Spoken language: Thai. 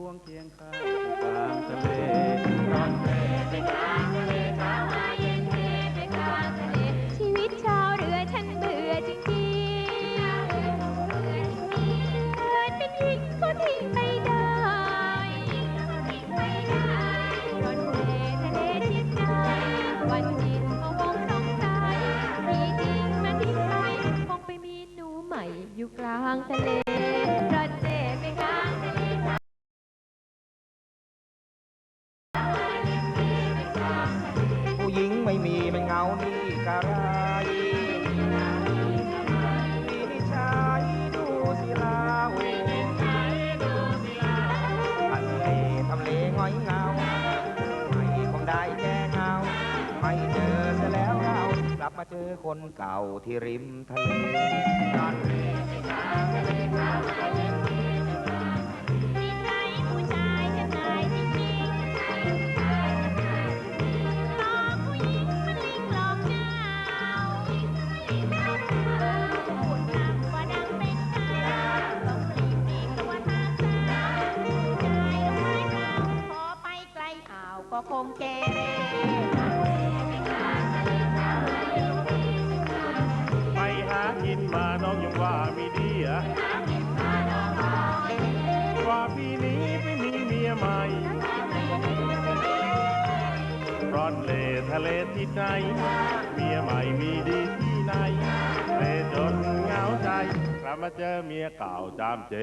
วงเคียงข้างกลางทะเลร่อนเร่ ไปกลางทะเลเช้ามาเย็นเทไปกลางทะเลชีวิตชาวเรือฉันเบื่อจริงๆเกิดเป็นหญิงก็ทิ้งไม่ได้ร่อนเร่ทะเลจิตใจวันจิตพะวงสงสัยมีจริงมาทิ้งไปคงไปมีหนูใหม่อยู่กลางทะเลร่อนเร่ไปกลางทะเลผู้หญิงไม่มีไม่เหงานี่กะไรมีนิชัยดูศิลาโอทำเลง้อยเงาไม่คงได้แก้เงาไม่เจอเสียแล้วเรากลับมาเจอคนเก่าที่ริมทะเลนอนเรือไปกลางทะเลเช้ามาเย็นมีใครผู้ชายจะตายจริงๆหลอกผู้หญิงมันลิงหลอกเจ้าพูดคำว่าดังเป็นข่าวต้องรีบหนีตัวทางสาวชายลงไม้เปล่าขอไปไกลอ่าวก็คงเกเรไปหากินมาน้องยังว่ามีดีอะว่าพี่นี้ไปมีเมียใหม่ร่อนเล่ทะเลที่ไหนเมียใหม่มีดีที่ไหนเล่จนเหงาใจกลับมาเจอเมียเก่าจามเจ